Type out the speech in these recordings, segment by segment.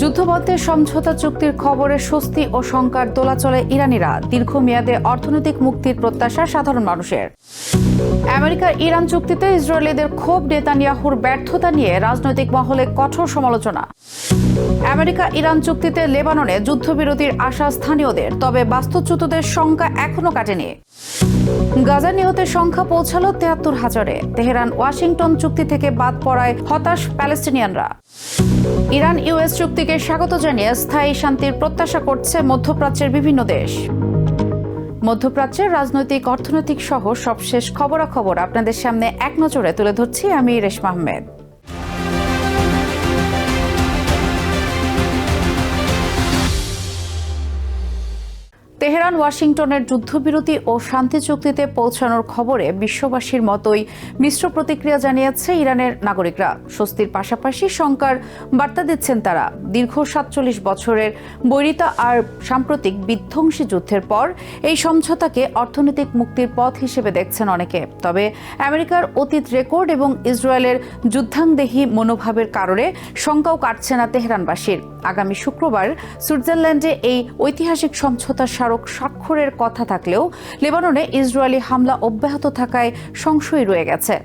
যুদ্ধবন্ধের সমঝোতা চুক্তির খবরে স্বস্তি ও শঙ্কার দোলাচলে ইরানিরা। দীর্ঘমেয়াদে অর্থনৈতিক মুক্তির প্রত্যাশা সাধারণ মানুষের। আমেরিকার ইরান চুক্তিতে ইসরায়েলিদের ক্ষোভ, নেতানিয়াহুর ব্যর্থতা নিয়ে রাজনৈতিক মহলে কঠোর সমালোচনা। আমেরিকা ইরান চুক্তিতে লেবাননে যুদ্ধবিরতির আশা স্থানীয়দের, তবে বাস্তুচ্যুতদের সংখ্যা এখনো কাটেনি। গাজা নিহতের সংখ্যা পৌঁছালো ৭৩,০০০-এ। তেহরান ওয়াশিংটন চুক্তি থেকে বাদ পড়ায় হতাশ প্যালেস্টিনিয়ানরা। ইরান ইউএস চুক্তিকে স্বাগত জানিয়ে স্থায়ী শান্তির প্রত্যাশা করছে মধ্যপ্রাচ্যের বিভিন্ন দেশ। মধ্যপ্রাচ্যের রাজনৈতিক, অর্থনৈতিক সহ সবশেষ খবরাখবর আপনাদের সামনে এক নজরে তুলে ধরছি আমি রেশমা আহমেদ। তেহরান ওয়াশিংটনের যুদ্ধবিরতি ও শান্তি চুক্তিতে পৌঁছানোর খবরে বিশ্ববাসীর মতোই মিশ্র প্রতিক্রিয়া জানিয়েছে ইরানের নাগরিকরা। স্বস্তির পাশাপাশি শঙ্কার বার্তা দিচ্ছেন তারা। দীর্ঘ ৪৭ বছরের বৈরিতা আর সাম্প্রতিক বিধ্বংসী যুদ্ধের পর এই সমঝোতাকে অর্থনৈতিক মুক্তির পথ হিসেবে দেখছেন অনেকে। তবে আমেরিকার অতীত রেকর্ড এবং ইসরায়েলের যুদ্ধাংদেহী মনোভাবের কারণে শঙ্কাও কাটছে না তেহরানবাসীর। আগামী শুক্রবার সুইজারল্যান্ডে এই ঐতিহাসিক সমঝোতার স্বাক্ষরের কথা থাকলেও লেবাননে ইসরায়েলি হামলা অব্যাহত থাকায় সংশয় রয়ে গেছে।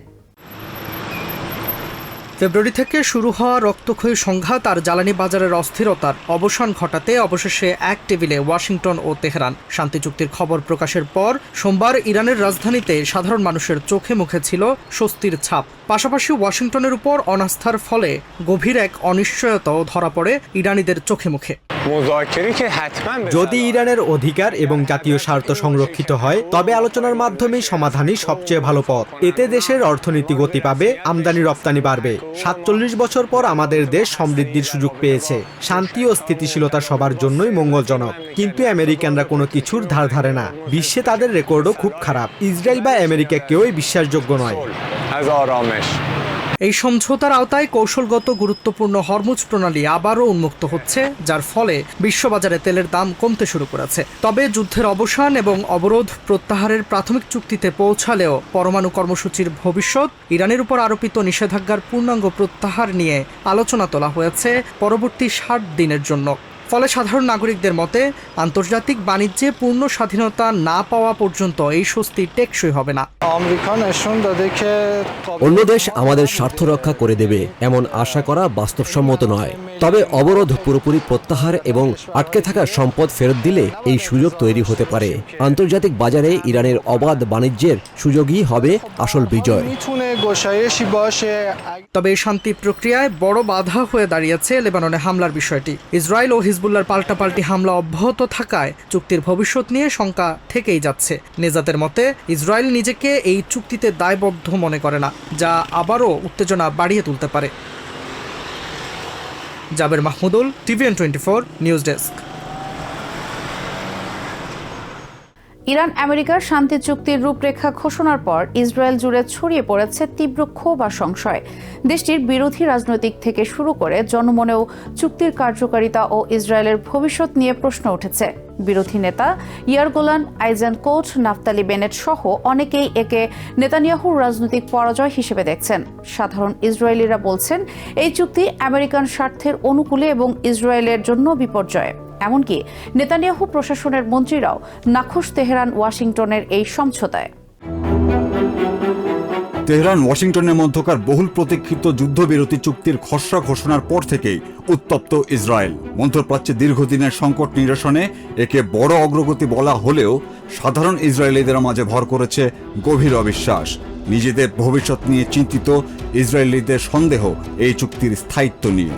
ফেব্রুয়ারি থেকে শুরু হওয়া রক্তক্ষয়ী সংঘাত আর জ্বালানি বাজারের অস্থিরতার অবসান ঘটাতে অবশেষে এক টেবিলে ওয়াশিংটন ও তেহরান। শান্তি চুক্তির খবর প্রকাশের পর সোমবার ইরানের রাজধানীতে সাধারণ মানুষের চোখে মুখে ছিল স্বস্তির ছাপ। পাশাপাশি ওয়াশিংটনের উপর অনাস্থার ফলে গভীর এক অনিশ্চয়তাও ধরা পড়ে ইরানিদের চোখে মুখে। যদি ইরানের অধিকার এবং জাতীয় স্বার্থ সংরক্ষিত হয়, তবে আলোচনার মাধ্যমেই সমাধানই সবচেয়ে ভালো পথ। এতে দেশের অর্থনীতি গতি পাবে, আমদানি রপ্তানি বাড়বে। ৪৭ বছর পর আমাদের দেশ সমৃদ্ধির সুযোগ পেয়েছে। শান্তি ও স্থিতিশীলতা সবার জন্যই মঙ্গলজনক। কিন্তু আমেরিকানরা কোনো কিছুর ধার ধারে না। বিশ্বে তাদের রেকর্ডও খুব খারাপ। ইসরায়েল বা আমেরিকা কেউই বিশ্বাসযোগ্য নয়। এই সমঝোতার আওতায় কৌশলগত গুরুত্বপূর্ণ হরমুজ প্রণালী আবারও উন্মুক্ত হচ্ছে, যার ফলে বিশ্ববাজারে তেলের দাম কমতে শুরু করেছে। তবে যুদ্ধের অবসান এবং অবরোধ প্রত্যাহারের প্রাথমিক চুক্তিতে পৌঁছালেও পরমাণু কর্মসূচির ভবিষ্যৎ, ইরানের উপর আরোপিত নিষেধাজ্ঞার পূর্ণাঙ্গ প্রত্যাহার নিয়ে আলোচনা তোলা হয়েছে পরবর্তী ৬০ দিনের জন্য। ফলে সাধারণ নাগরিকদের মতে আন্তর্জাতিক বাণিজ্যে পূর্ণ স্বাধীনতা না পাওয়া পর্যন্ত এই স্বস্তি টেকসই হবে না। অন্য দেশ আমাদের স্বার্থ রক্ষা করে দেবে এমন আশা করা বাস্তবসম্মত নয়। তবে অবরোধ পুরোপুরি প্রত্যাহার এবং আটকে থাকা সম্পদ ফেরত দিলে এই সুযোগ তৈরি হতে পারে। আন্তর্জাতিক বাজারে ইরানের অবাধ বাণিজ্যের সুযোগই হবে আসল বিজয়। তবে এই শান্তি প্রক্রিয়ায় বড় বাধা হয়ে দাঁড়িয়েছে লেবাননে হামলার বিষয়টি। ইসরায়েল ও হিজবুল্লাহর পাল্টাপাল্টি হামলা অব্যাহত থাকায় চুক্তির ভবিষ্যৎ নিয়ে শঙ্কা থেকেই যাচ্ছে। নেজাতের মতে ইসরায়েল নিজেকে এই চুক্তিতে দায়বদ্ধ মনে করে না, যা আবারও উত্তেজনা বাড়িয়ে তুলতে পারে। Jaber Mahmudul, TVN24 news desk. Iran আমেরিকার শান্তি চুক্তির রূপরেখা ঘোষণার পর ইসরায়েল জুড়ে ছড়িয়ে পড়েছে তীব্র ক্ষোভ আর সংশয়। দেশটির বিরোধী রাজনৈতিক থেকে শুরু করে জনমনেও চুক্তির কার্যকারিতা ও ইসরায়েলের ভবিষ্যৎ নিয়ে প্রশ্ন উঠেছে। বিরোধী নেতা ইয়ার গোলান, আইজেনকোট, নাফতালি বেনেট সহ অনেকেই একে নেতানিয়াহুর রাজনৈতিক পরাজয় হিসেবে দেখছেন। সাধারণ ইসরায়েলিরা বলছেন এই চুক্তি আমেরিকান স্বার্থের অনুকূলে এবং ইসরায়েলের জন্য বিপর্যয়। এমনকি নেতানিয়াহু প্রশাসনের মন্ত্রীরাও নাখোশ তেহরান ওয়াশিংটনের এই সমঝোতায়। তেহরান ওয়াশিংটনের মধ্যকার বহুল প্রতীক্ষিত যুদ্ধবিরতি চুক্তির খসড়া ঘোষণার পর থেকেই উত্তপ্ত ইসরায়েল। মধ্যপ্রাচ্যে দীর্ঘদিনের সংকট নিরসনে একে বড় অগ্রগতি বলা হলেও সাধারণ ইসরায়েলিদের মাঝে ভর করেছে গভীর অবিশ্বাস। নিজেদের ভবিষ্যৎ নিয়ে চিন্তিত ইসরায়েলিদের সন্দেহ এই চুক্তির স্থায়িত্ব নিয়ে।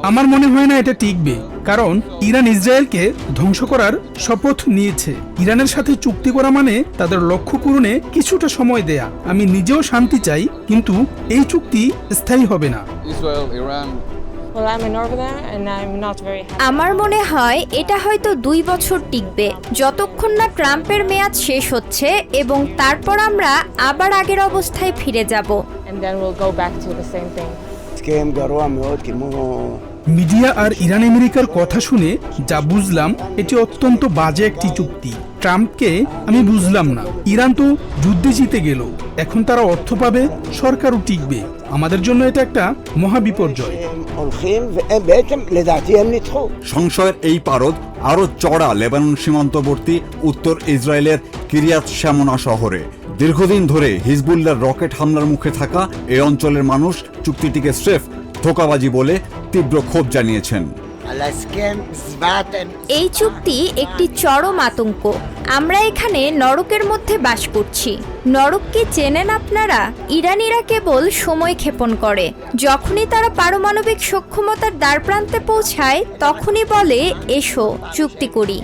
আমার মনে হয় না এটা টিকবে, কারণ ইরান ইসরায়েলকে ধ্বংস করার শপথ নিয়েছে। ইরানের সাথে চুক্তি করা মানে তাদের লক্ষ্য পূরণে কিছুটা সময় দেয়া। আমি নিজেও শান্তি চাই, কিন্তু এই চুক্তি স্থায়ী হবে না। আমার মনে হয় এটা হয়তো 2 বছর টিকবে, যতক্ষণ না ট্রাম্পের মেয়াদ শেষ হচ্ছে এবং তারপর আমরা আবার আগের অবস্থায় ফিরে যাব। মিডিয়া আর ইরান আমেরিকার কথা শুনে যা বুঝলাম, এটি অত্যন্ত বাজে একটি চুক্তি। ট্রাম্পকে আমি বুঝলাম না। ইরান তো যুদ্ধে জিতে গেল, এখন তারা অর্থ পাবে, সরকারও টিকবে। আমাদের জন্য এটা একটা মহাবিপর্যয়। সংশয়ের এই পারদ আরো চড়া লেবানন সীমান্তবর্তী উত্তর ইসরায়েলের কিরিয়াত শামোনা শহরে। দীর্ঘদিন ধরে হিজবুল্লাহর রকেট হামলার মুখে থাকা এই অঞ্চলের মানুষ চুক্তিটিকে স্রেফ ধোঁকাবাজি বলে তীব্র ক্ষোভ জানিয়েছেন। এই চুক্তি একটি চরম আতঙ্ক। আমরা এখানে নরকের মধ্যে বাস করছি। নরককে চেনেন আপনারা? ইরানিরা কেবল সময় ক্ষেপণ করে। যখনই তারা পারমাণবিক সক্ষমতার দ্বারপ্রান্তে পৌঁছায় তখনই বলে এসো চুক্তি করি।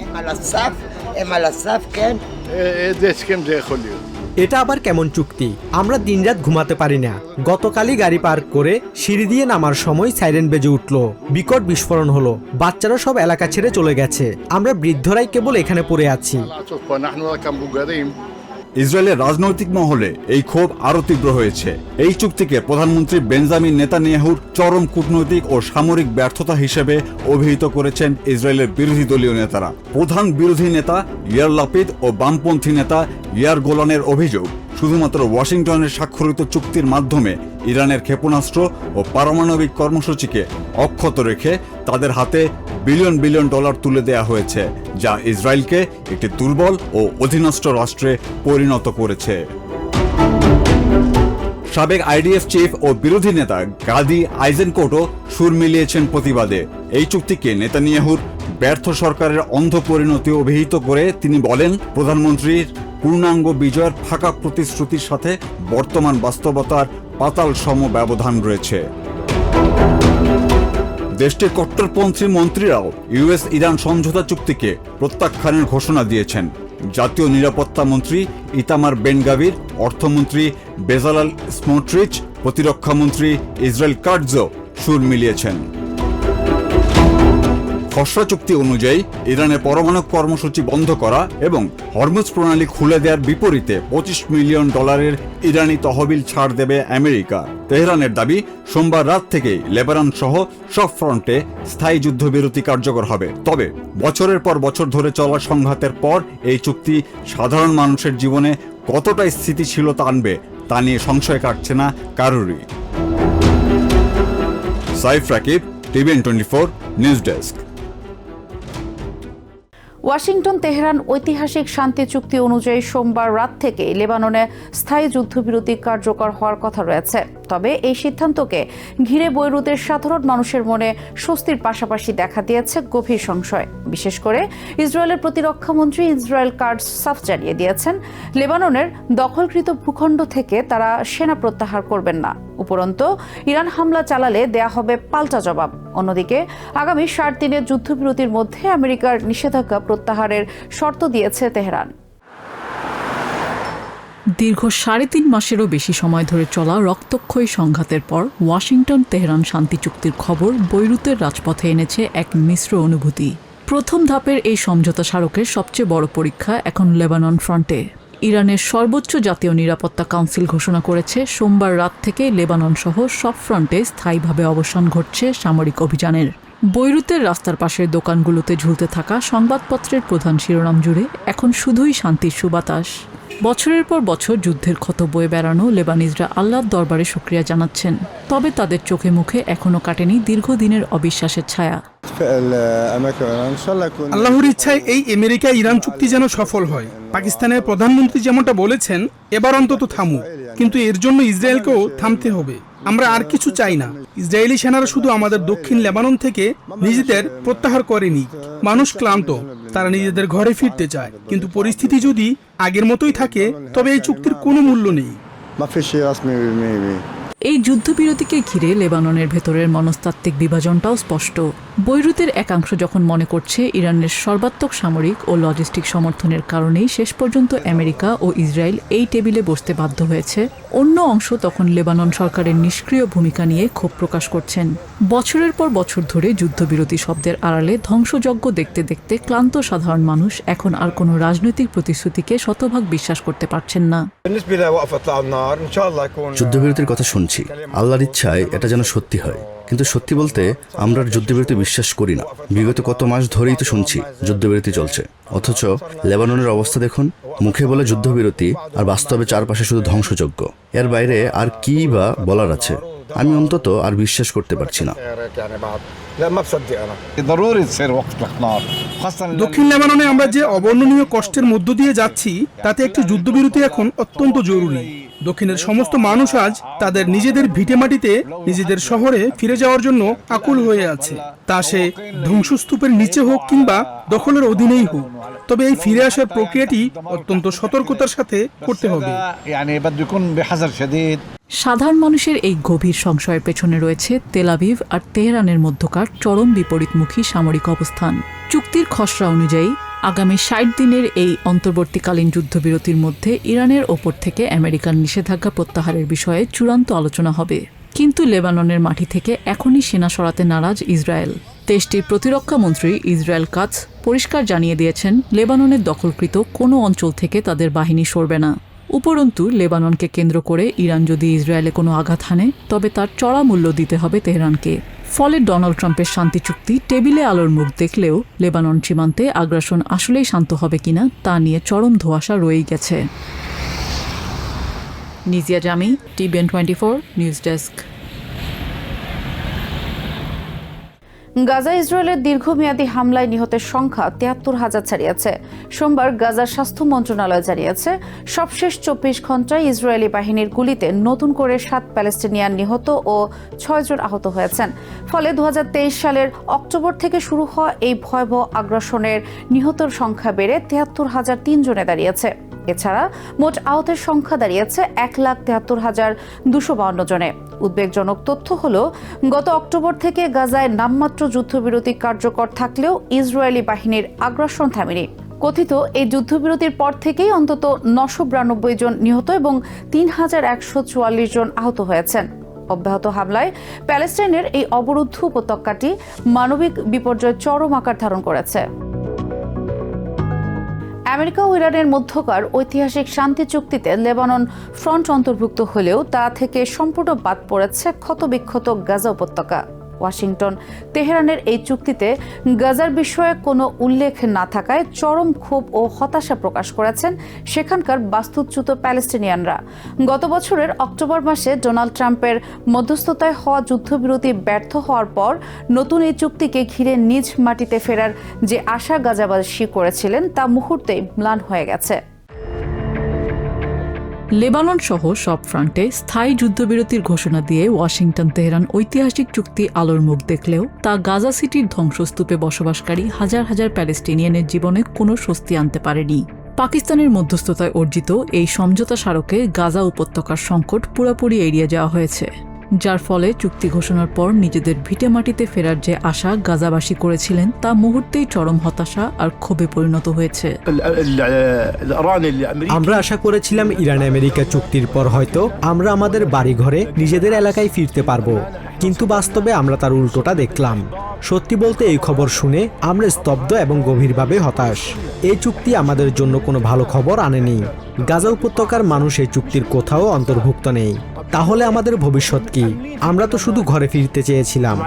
এটা আবার কেমন চুক্তি? আমরা দিনরাত ঘুমাতে পারি না। গতকালই গাড়ি পার্ক করে সিঁড়ি দিয়ে নামার সময় সাইরেন বেজে উঠল, বিকট বিস্ফোরণ হলো, বাচ্চারা সব এলাকা ছেড়ে চলে গেছে, আমরা বৃদ্ধরাই কেবল এখানে পড়ে আছি। ইসরায়েলের রাজনৈতিক মহলে এই ক্ষোভ আরো তীব্র হয়েছে। এই চুক্তিকে প্রধানমন্ত্রী বেঞ্জামিন নেতানিয়াহুর চরম কূটনৈতিক ও সামরিক ব্যর্থতা হিসেবে অভিহিত করেছেন ইসরায়েলের বিরোধী দলীয় নেতারা। প্রধান বিরোধী নেতা ইয়ার লাপিদ ও বামপন্থী নেতা ইয়ার গোলানের অভিযোগ, শুধুমাত্র ওয়াশিংটনের স্বাক্ষরিত চুক্তির মাধ্যমে ইরানের ক্ষেপণাস্ত্র ও পারমাণবিক কর্মসূচিকে অক্ষত রেখে তাদের হাতে বিলিয়ন বিলিয়ন ডলার তুলে দেয়া হয়েছে, যা ইসরায়েলকে একটি দুর্বল ও অধীনস্থ রাষ্ট্রে পরিণত করেছে। সাবেক আইডিএফ চিফ ও বিরোধী নেতা গাদি আইজেনকোটও সুর মিলিয়েছেন প্রতিবাদে। এই চুক্তিকে নেতানিয়াহুর ব্যর্থ সরকারের অন্ধ পরিণতি অভিহিত করে তিনি বলেন, প্রধানমন্ত্রীর পূর্ণাঙ্গ বিজয়ের ফাঁকা প্রতিশ্রুতির সাথে বর্তমান বাস্তবতার পাতাল সম ব্যবধান রয়েছে। দেশটির কট্টরপন্থী মন্ত্রীরাও ইউএস ইরান সমঝোতা চুক্তিকে প্রত্যাখ্যানের ঘোষণা দিয়েছেন। জাতীয় নিরাপত্তা মন্ত্রী ইতামার বেন গাভির, অর্থমন্ত্রী বেজালাল স্মোট্রিচ, প্রতিরক্ষা মন্ত্রী ইসরায়েল কাটজও সুর মিলিয়েছেন। খসড়া চুক্তি অনুযায়ী ইরানের পরমাণু কর্মসূচি বন্ধ করা এবং হরমুজ প্রণালী খুলে দেওয়ার বিপরীতে $25 মিলিয়ন ইরানি তহবিল ছাড় দেবে আমেরিকা। তেহরানের দাবি, সোমবার রাত থেকেই লেবানন সহ সব ফ্রন্টে স্থায়ী যুদ্ধবিরতি কার্যকর হবে। তবে বছরের পর বছর ধরে চলা সংঘাতের পর এই চুক্তি সাধারণ মানুষের জীবনে কতটা স্থিতিশীলতা আনবে তা নিয়ে সংশয় কাটছে না কারোরই। Saif Rakib, TVN 24 news desk. Washington Tehran ঐতিহাসিক শান্তি চুক্তি অনুযায়ী সোমবার রাত থেকে লেবাননে স্থায়ী যুদ্ধবিরতি কার্যকর হওয়ার কথা রয়েছে। তবে এই সিদ্ধান্তকে ঘিরে বৈরুতের সাধারণ মানুষের মনে স্বস্তির পাশাপাশি দেখা দিয়েছে গভীর সংশয়। বিশেষ করে ইসরায়েলের প্রতিরক্ষা মন্ত্রী ইসরায়েল কাটজ সাফ জানিয়ে দিয়েছেন, লেবাননের দখলকৃত ভূখণ্ড থেকে তারা সেনা প্রত্যাহার করবেন না। উপরন্তু ইরান হামলা চালালে দেয়া হবে পাল্টা জবাব। অন্যদিকে আগামী 60 দিনের যুদ্ধবিরতির মধ্যে আমেরিকার নিষেধাজ্ঞা প্রত্যাহারের শর্ত দিয়েছে তেহরান। দীর্ঘ 3.5 মাসেরও বেশি সময় ধরে চলা রক্তক্ষয়ী সংঘাতের পর ওয়াশিংটন তেহরান শান্তি চুক্তির খবর বৈরুতের রাজপথে এনেছে এক মিশ্র অনুভূতি। প্রথম ধাপের এই সমঝোতা স্মারকের সবচেয়ে বড় পরীক্ষা এখন লেবানন ফ্রন্টে। ইরানের সর্বোচ্চ জাতীয় নিরাপত্তা কাউন্সিল ঘোষণা করেছে, সোমবার রাত থেকে লেবানন সহ সব ফ্রন্টে স্থায়ীভাবে অবসান ঘটছে সামরিক অভিযানের। বৈরুতের রাস্তার পাশের দোকানগুলোতে ঝুলতে থাকা সংবাদপত্রের প্রধান শিরোনাম জুড়ে এখন শুধুই শান্তির সুবাতাস। বছরের পর বছর যুদ্ধের ক্ষত বয়ে বেড়ানো লেবানিজরা আল্লাহর দরবারে শুকরিয়া জানাচ্ছেন। তবে তাদের চোখে মুখে এখনও কাটেনি দীর্ঘদিনের অবিশ্বাসের ছায়া। আল্লাহর ইচ্ছায় এই আমেরিকা ইরান চুক্তি যেন সফল হয়। পাকিস্তানের প্রধানমন্ত্রী যেমনটা বলেছেন, এবার অন্তত থামুক, কিন্তু এর জন্য ইসরায়েলকেও থামতে হবে। আমরা আর কিছু চাই না। ইসরায়েলি সেনারা শুধু আমাদের দক্ষিণ লেবানন থেকে নিজেদের প্রত্যাহার করেনি। মানুষ ক্লান্ত, তারা নিজেদের ঘরে ফিরতে চায়। কিন্তু পরিস্থিতি যদি আগের মতোই থাকে তবে এই চুক্তির কোনো মূল্য নেই। এই যুদ্ধবিরতিকে ঘিরে লেবাননের ভেতরের মনস্তাত্ত্বিক বিভাজনটাও স্পষ্ট। বৈরুতের একাংশ যখন মনে করছে ইরানের সর্বাত্মক সামরিক ও লজিস্টিক সমর্থনের কারণেই শেষ পর্যন্ত আমেরিকা ও ইসরায়েল এই টেবিলে বসতে বাধ্য হয়েছে, অন্য অংশ তখন লেবানন সরকারের নিষ্ক্রিয় ভূমিকা নিয়ে ক্ষোভ প্রকাশ করছেন। বছরের পর বছর ধরে যুদ্ধবিরতি শব্দের আড়ালে ধ্বংসযজ্ঞ দেখতে দেখতে ক্লান্ত সাধারণ মানুষ এখন আর কোনো রাজনৈতিক প্রতিশ্রুতিকে শতভাগ বিশ্বাস করতে পারছেন না। যুদ্ধবিরতির কথা শুনছি, আল্লাহর ইচ্ছায় এটা যেন সত্যি হয়। কিন্তু সত্যি বলতে আমরা যুদ্ধবিরতি বিশ্বাস করি না। বিগত কত মাস ধরেই তো শুনছি যুদ্ধবিরতি চলছে, অথচ লেবাননের অবস্থা দেখুন, মুখে বলে যুদ্ধবিরতি আর বাস্তবে চারপাশে শুধু ধ্বংসযজ্ঞ। এর বাইরে আর কি বা বলার আছে? আমি অন্তত আর বিশ্বাস করতে পারছি না। দক্ষিণ লেবাননে আমরা যে অবর্ণনীয় কষ্টের মধ্য দিয়ে যাচ্ছি তাতে একটি যুদ্ধবিরতি এখন অত্যন্ত জরুরি। দক্ষিণের সমস্ত মানুষ আজ তাদের নিজেদের ভিটেমাটিতে, নিজেদের শহরে ফিরে যাওয়ার জন্য আকুল হয়ে আছে, তা সে ধ্বংসস্তূপের নিচে হোক কিংবা দখলের অধীনেই হোক। তবে এই ফিরে আসার প্রক্রিয়াটি অত্যন্ত সতর্কতার সাথে করতে হবে। সাধারণ মানুষের এই গভীর সংশয়ের পেছনে রয়েছে তেল আভিভ আর তেহরানের মধ্যকার চরম বিপরীতমুখী সামরিক অবস্থান। চুক্তির খসড়া অনুযায়ী আগামী ৬০ দিনের এই অন্তর্বর্তীকালীন যুদ্ধবিরতির মধ্যে ইরানের ওপর থেকে আমেরিকার নিষেধাজ্ঞা প্রত্যাহারের বিষয়ে চূড়ান্ত আলোচনা হবে। কিন্তু লেবাননের মাটি থেকে এখনই সেনা সরাতে নারাজ ইসরায়েল। দেশটির প্রতিরক্ষা মন্ত্রী ইসরায়েল কাটজ পরিষ্কার জানিয়ে দিয়েছেন, লেবাননের দখলকৃত কোনো অঞ্চল থেকে তাদের বাহিনী সরবে না। উপরন্তু লেবাননকে কেন্দ্র করে ইরান যদি ইসরায়েলে কোনো আঘাত হানে, তবে তার চড়া মূল্য দিতে হবে তেহরানকে। ফলে ডোনাল্ড ট্রাম্পের শান্তি চুক্তি টেবিলে আলোর মুখ দেখলেও লেবানন সীমান্তে আগ্রাসন আসলেই শান্ত হবে কিনা তা নিয়ে চরম ধোঁয়াশা রয়েই গেছে। নিজিয়া জামি, TVN 24 নিউজ ডেস্ক। গাজা ইসরায়েলের দীর্ঘমেয়াদী হামলায় নিহতের সংখ্যা ৭৩,০০০ ছাড়িয়েছে। সোমবার গাজার স্বাস্থ্য মন্ত্রণালয় জানিয়েছে, সবশেষ ২৪ ঘণ্টায় ইসরায়েলি বাহিনীর গুলিতে নতুন করে ৭ প্যালেস্টিনিয়ান নিহত ও ৬ জন আহত হয়েছেন। ফলে ২০২৩ সালের অক্টোবর থেকে শুরু হওয়া এই ভয়াবহ আগ্রাসনের নিহতের সংখ্যা বেড়ে ৭৩,০০৩ জনে দাঁড়িয়েছে। এছাড়া মোট আহতের সংখ্যা দাঁড়িয়েছে ১,৭৩,২৫২ জনে। উদ্বেগজনক তথ্য হল, গত অক্টোবর থেকে গাজায় নামমাত্র যুদ্ধবিরতি কার্যকর থাকলেও ইসরায়েলি বাহিনীর আগ্রাসন থামেনি। কথিত এই যুদ্ধবিরতির পর থেকেই অন্তত ৯৯২ জন নিহত এবং ৩,১৪৪ জন আহত হয়েছেন। অব্যাহত হামলায় প্যালেস্টাইনের এই অবরুদ্ধ উপত্যকাটি মানবিক বিপর্যয় চরম আকার ধারণ করেছে। আমেরিকা ও ইরানের মধ্যকার ঐতিহাসিক শান্তি চুক্তিতে লেবানন ফ্রন্ট অন্তর্ভুক্ত হলেও তা থেকে সম্পূর্ণ বাদ পড়েছে ক্ষতবিক্ষত গাজা উপত্যকা। ওয়াশিংটন তেহরানের এই চুক্তিতে গাজার বিষয়ে কোনো উল্লেখ না থাকায় চরম ক্ষোভ ও হতাশা প্রকাশ করেছেন সেখানকার বাস্তুচ্যুত প্যালেস্টিনিয়ানরা। গত বছরের অক্টোবর মাসে ডোনাল্ড ট্রাম্পের মধ্যস্থতায় হওয়া যুদ্ধবিরতি ব্যর্থ হওয়ার পর নতুন এই চুক্তিকে ঘিরে নিজ মাটিতে ফেরার যে আশা গাজাবাসী করেছিলেন তা মুহূর্তেই ম্লান হয়ে গেছে। লেবানন সহ সব ফ্রন্টে স্থায়ী যুদ্ধবিরতির ঘোষণা দিয়ে ওয়াশিংটন তেহরান ঐতিহাসিক চুক্তি আলোর মুখ দেখলেও তা গাজা সিটির ধ্বংসস্তূপে বসবাসকারী হাজার হাজার প্যালেস্টিনিয়ানের জীবনে কোনো স্বস্তি আনতে পারেনি। পাকিস্তানের মধ্যস্থতায় অর্জিত এই সমঝোতা স্মারকে গাজা উপত্যকার সংকট পুরোপুরি এড়িয়ে যাওয়া হয়েছে, যার ফলে চুক্তি ঘোষণার পর নিজেদের ভিটেমাটিতে ফেরার যে আশা গাজাবাসী করেছিলেন তা মুহূর্তেই চরম হতাশা আর ক্ষোভে পরিণত হয়েছে। আমরা আশা করেছিলাম ইরান আমেরিকা চুক্তির পর হয়তো আমরা আমাদের বাড়িঘরে নিজেদের এলাকায় ফিরতে পারবো, কিন্তু বাস্তবে আমরা তার উল্টোটা দেখলাম। সত্যি বলতে এই খবর শুনে আমরা স্তব্ধ এবং গভীরভাবে হতাশ। এই চুক্তি আমাদের জন্য কোনো ভালো খবর আনেনি। গাজা উপত্যকার মানুষ এই চুক্তির কোথাও অন্তর্ভুক্ত নেই। তাহলে আমাদের ভবিষ্যৎ কি? আমরা তো শুধু ঘরে ফিরতে চেয়েছিলাম।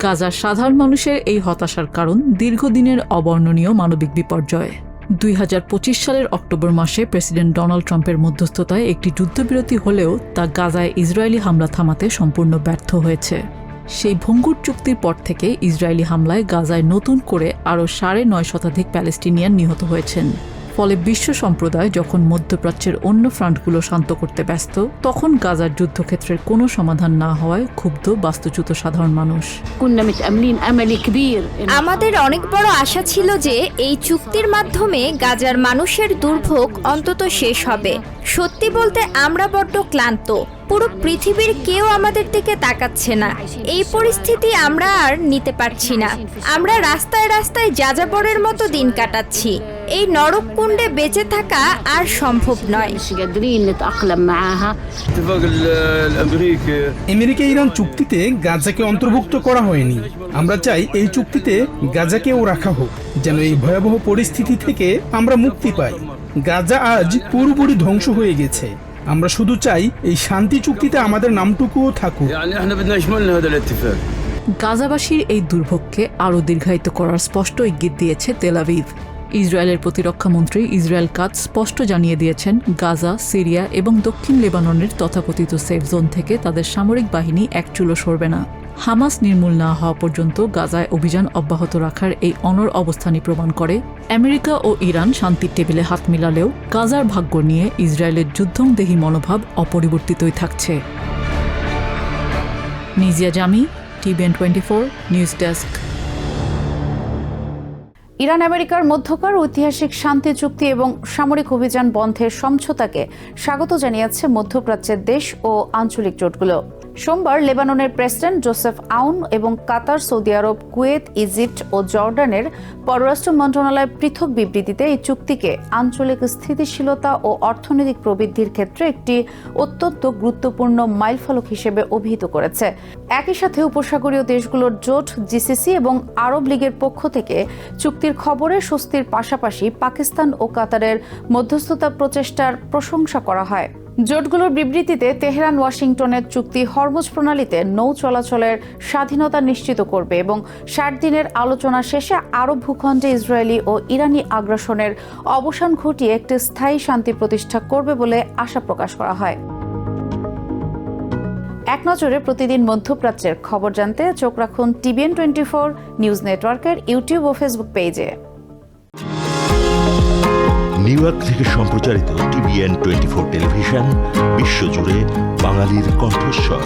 গাজার সাধারণ মানুষের এই হতাশার কারণ দীর্ঘদিনের অবর্ণনীয় মানবিক বিপর্যয়। ২০২৫ সালের অক্টোবর মাসে প্রেসিডেন্ট ডোনাল্ড ট্রাম্পের মধ্যস্থতায় একটি যুদ্ধবিরতি হলেও তা গাজায় ইসরায়েলি হামলা থামাতে সম্পূর্ণ ব্যর্থ হয়েছে। সেই ভঙ্গুর চুক্তির পর থেকে ইসরায়েলি হামলায় গাজায় নতুন করে আরও ৯.৫ শতাধিক প্যালেস্টিনিয়ান নিহত হয়েছেন। ফলে বিশ্ব সম্প্রদায় যখন মধ্যপ্রাচ্যের অন্য ফ্রন্টগুলো শান্ত করতে ব্যস্ত, তখন গাজার যুদ্ধক্ষেত্রের কোনো সমাধান না হওয়ায় ক্ষুব্ধ বাস্তুচ্যুত সাধারণ মানুষ। আমাদের অনেক বড় আশা ছিল যে এই চুক্তির মাধ্যমে গাজার মানুষের দুর্ভোগ অন্তত শেষ হবে। সত্যি বলতে আমরা বড্ড ক্লান্ত। পুরো পৃথিবীর কেউ আমাদের দিকে তাকাচ্ছে না। এই পরিস্থিতি আমরা আর নিতে পারছি না। আমরা রাস্তায় রাস্তায় যাযাবরের মতো দিন কাটাচ্ছি। এই নরককুণ্ডে বেঁচে থাকা আর সম্ভব নয়। আমেরিকা ইরান চুক্তিতে গাজাকে অন্তর্ভুক্ত করা হয়নি। আমরা চাই এই চুক্তিতে গাজাকেও রাখা হোক, যেন এই ভয়াবহ পরিস্থিতি থেকে আমরা মুক্তি পাই। গাজা আজ পুরোপুরি ধ্বংস হয়ে গেছে। আমরা শুধু চাই এই শান্তি চুক্তিতে আমাদের নামটুকুও থাকুক। গাজাবাসীর এই দুর্ভোগকে আরও দীর্ঘায়িত করার স্পষ্ট ইঙ্গিত দিয়েছে তেল আভিভ। ইসরায়েলের প্রতিরক্ষামন্ত্রী ইসরায়েল কাটজ স্পষ্ট জানিয়ে দিয়েছেন, গাজা, সিরিয়া এবং দক্ষিণ লেবাননের তথাকথিত সেফ জোন থেকে তাদের সামরিক বাহিনী এক চুলো সরবে না। হামাস নির্মূল না হওয়া পর্যন্ত গাজায় অভিযান অব্যাহত রাখার এই অনড় অবস্থানই প্রমাণ করে আমেরিকা ও ইরান শান্তির টেবিলে হাত মিলালেও গাজার ভাগ্য নিয়ে ইসরায়েলের যুদ্ধংদেহী মনোভাব অপরিবর্তিতই থাকছে। নিজিয়া জামি, TVN 24 নিউজ ডেস্ক। ইরান আমেরিকার মধ্যকার ঐতিহাসিক শান্তি চুক্তি এবং সামরিক অভিযান বন্ধের সমঝোতাকে স্বাগত জানিয়েছে মধ্যপ্রাচ্যের দেশ ও আঞ্চলিক জোটগুলো। সোমবার লেবাননের প্রেসিডেন্ট জোসেফ আউন এবং কাতার, সৌদি আরব, কুয়েত, ইজিপ্ট ও জর্ডানের পররাষ্ট্র মন্ত্রণালয় পৃথক বিবৃতিতে এই চুক্তিকে আঞ্চলিক স্থিতিশীলতা ও অর্থনৈতিক প্রবৃদ্ধির ক্ষেত্রে একটি অত্যন্ত গুরুত্বপূর্ণ মাইলফলক হিসেবে অভিহিত করেছে। একই সাথে উপসাগরীয় দেশগুলোর জোট জিসিসি এবং আরব লীগের পক্ষ থেকে চুক্তির খবরে স্বস্তির পাশাপাশি পাকিস্তান ও কাতারের মধ্যস্থতা প্রচেষ্টার প্রশংসা করা হয়। জোটগুলোর বিবৃতিতে তেহরান ওয়াশিংটনের চুক্তি হরমুজ প্রণালীতে নৌ চলাচলের স্বাধীনতা নিশ্চিত করবে এবং 60 দিনের আলোচনা শেষে আরব ভূখণ্ডে ইসরায়েলি ও ইরানি আগ্রাসনের অবসান ঘটিয়ে একটি স্থায়ী শান্তি প্রতিষ্ঠা করবে বলে আশা প্রকাশ করা হয়। এক নজরে প্রতিদিন মধ্যপ্রাচ্যের খবর জানতে চোখ রাখুন TVN 24 নিউজ নেটওয়ার্কের ইউটিউব ও ফেসবুক পেজে। নিউ ইয়র্ক থেকে সম্প্রচারিত TVN 24 টেলিভিশন বিশ্বজুড়ে বাঙালির কণ্ঠস্বর।